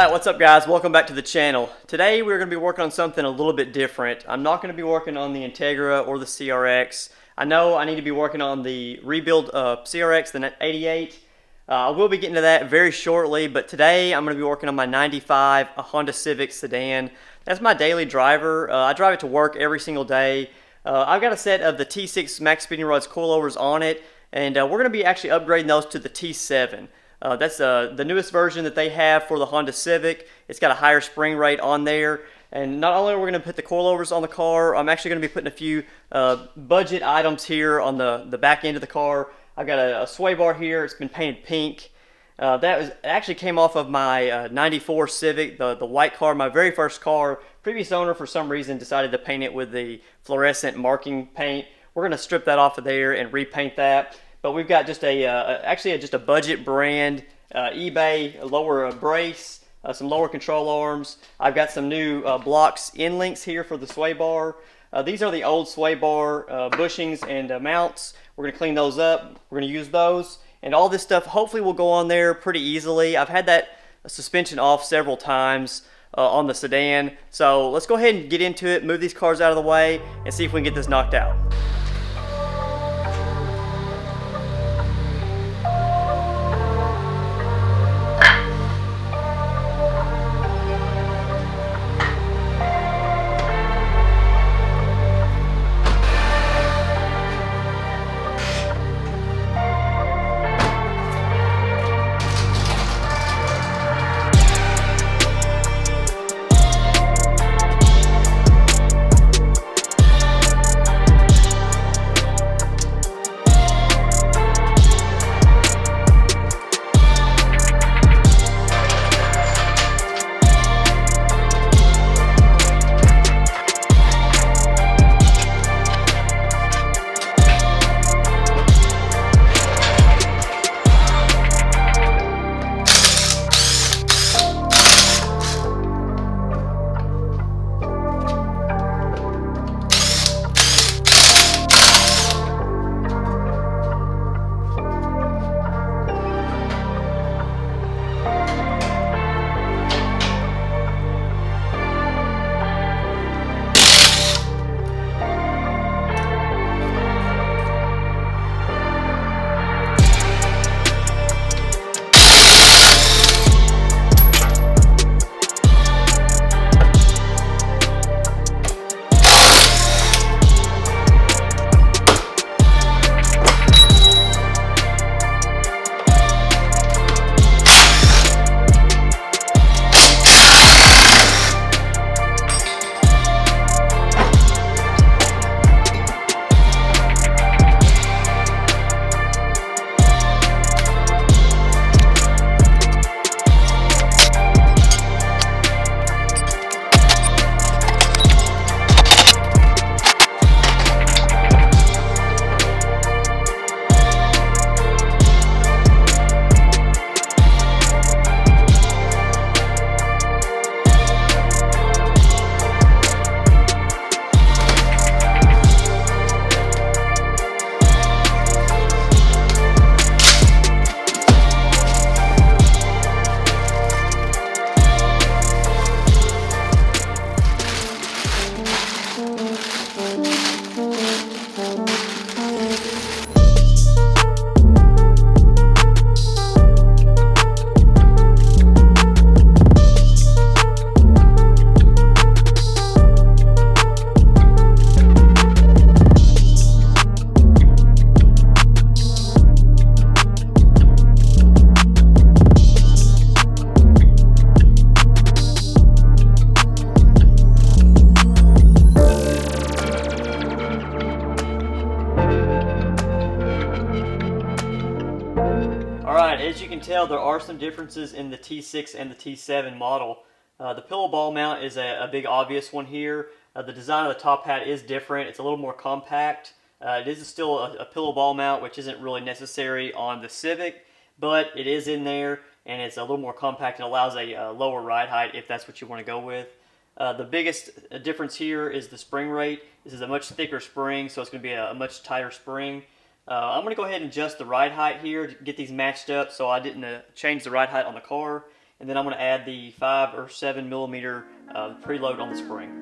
Alright, what's up guys? Welcome back to the channel. Today we're going to be working on something a little bit different. I'm not going to be working on the Integra or the CRX. I know I need to be working on the rebuild CRX, the 88. I will be getting to that very shortly, but today I'm going to be working on my 95 Honda Civic sedan. That's my daily driver. I drive it to work every single day. I've got a set of the T6 Maxpeedingrods Coilovers on it, and we're going to be actually upgrading those to the T7. That's the newest version that they have for the Honda Civic. It's got a higher spring rate on there. And not only are we going to put the coilovers on the car, I'm actually going to be putting a few budget items here on the back end of the car. I've got a sway bar here. It's been painted pink. Actually came off of my 94 Civic, the white car, my very first car. Previous owner, for some reason, decided to paint it with the fluorescent marking paint. We're going to strip that off of there and repaint that. But we've got just just a budget brand eBay lower brace, some lower control arms. I've got some new blocks end links here for the sway bar. These are the old sway bar bushings and mounts. We're going to clean those up. We're going to use those. And all this stuff hopefully will go on there pretty easily. I've had that suspension off several times on the sedan. So let's go ahead and get into it, move these cars out of the way, and see if we can get this knocked out. Alright, as you can tell, there are some differences in the T6 and the T7 model. The pillow ball mount is a big obvious one here. The design of the top hat is different. It's a little more compact. It is still a pillow ball mount, which isn't really necessary on the Civic, but it is in there, and it's a little more compact and allows a lower ride height if that's what you want to go with. The biggest difference here is the spring rate. This is a much thicker spring, so it's going to be a much tighter spring. I'm going to go ahead and adjust the ride height here to get these matched up so I didn't change the ride height on the car. and then I'm going to add the 5 or 7 millimeter preload on the spring.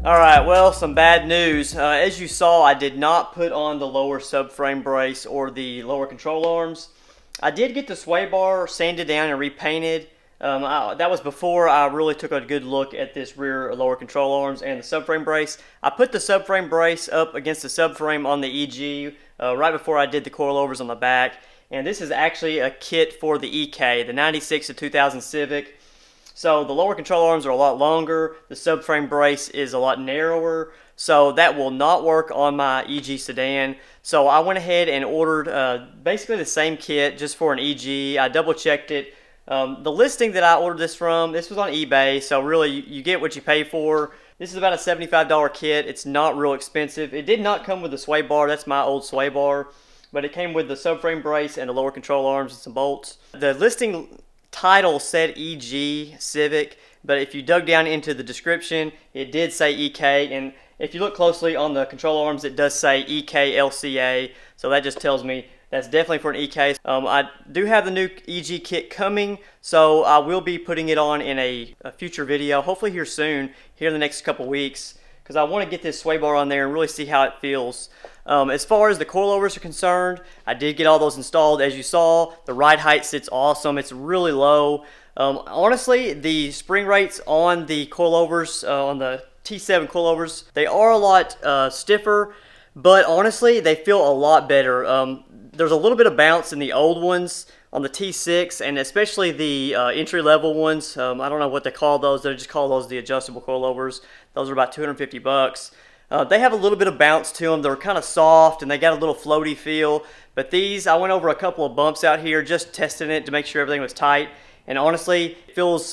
Alright, well, some bad news. As you saw, I did not put on the lower subframe brace or the lower control arms. I did get the sway bar sanded down and repainted. That was before I really took a good look at this rear lower control arms and the subframe brace. I put the subframe brace up against the subframe on the EG right before I did the coilovers on the back. And this is actually a kit for the EK, the 96 to 2000 Civic. So the lower control arms are a lot longer, the subframe brace is a lot narrower, so that will not work on my EG sedan. So I went ahead and ordered basically the same kit just for an EG. I double checked it. The listing that I ordered this from, this was on eBay, so really you get what you pay for. This is about a $75 kit. It's not real expensive. It did not come with the sway bar. That's my old sway bar. But it came with the subframe brace and the lower control arms and some bolts. The listing title said EG Civic, but if you dug down into the description, it did say EK, and if you look closely on the control arms, it does say EK LCA, so that just tells me that's definitely for an EK. I do have the new EG kit coming, so I will be putting it on in a future video, hopefully here soon, here in the next couple weeks, because I want to get this sway bar on there and really see how it feels. As far as the coilovers are concerned, I did get all those installed. As you saw, the ride height sits awesome. It's really low. Honestly, the spring rates on the coilovers, on the T7 coilovers, they are a lot stiffer, but honestly, they feel a lot better. There's a little bit of bounce in the old ones on the T6, and especially the entry-level ones. I don't know what they call those. They just call those the adjustable coilovers. Those are about 250 bucks. They have a little bit of bounce to them. They're kind of soft and they got a little floaty feel. But these, I went over a couple of bumps out here just testing it to make sure everything was tight. And honestly, it feels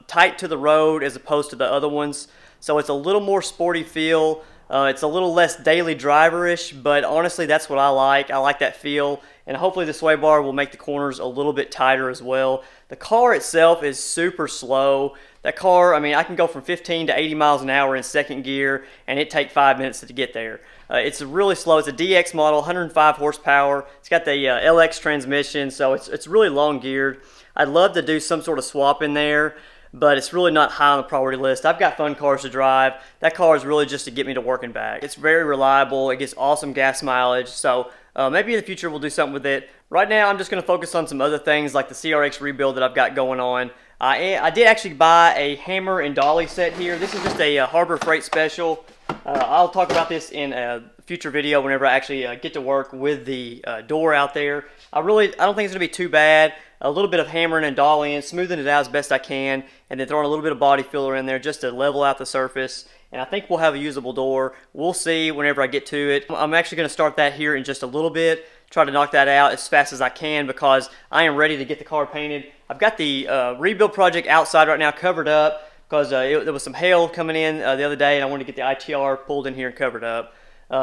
tight to the road as opposed to the other ones. So it's a little more sporty feel. It's a little less daily driver-ish, but honestly, that's what I like. I like that feel. And hopefully the sway bar will make the corners a little bit tighter as well. The car itself is super slow. That car, I mean, I can go from 15 to 80 miles an hour in second gear, and it takes 5 minutes to get there. It's really slow. It's a DX model, 105 horsepower. It's got the LX transmission, so it's really long geared. I'd love to do some sort of swap in there, but it's really not high on the priority list. I've got fun cars to drive. That car is really just to get me to work and back. It's very reliable. It gets awesome gas mileage, so maybe in the future we'll do something with it. Right now I'm just going to focus on some other things like the CRX rebuild that I've got going on. I did actually buy a hammer and dolly set here. This is just a Harbor Freight special. I'll talk about this in a future video whenever I actually get to work with the door out there. I don't think it's going to be too bad. A little bit of hammering and dollying, smoothing it out as best I can, and then throwing a little bit of body filler in there just to level out the surface. And I think we'll have a usable door. We'll see whenever I get to it. I'm actually going to start that here in just a little bit, try to knock that out as fast as I can because I am ready to get the car painted. I've got the rebuild project outside right now covered up because there was some hail coming in the other day and I wanted to get the ITR pulled in here and covered up.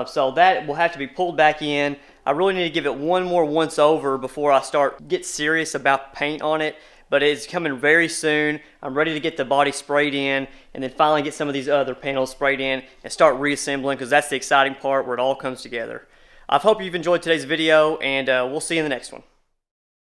So that will have to be pulled back in. I really need to give it one more once over before I get serious about paint on it. But it's coming very soon. I'm ready to get the body sprayed in and then finally get some of these other panels sprayed in and start reassembling because that's the exciting part where it all comes together. I hope you've enjoyed today's video and we'll see you in the next one.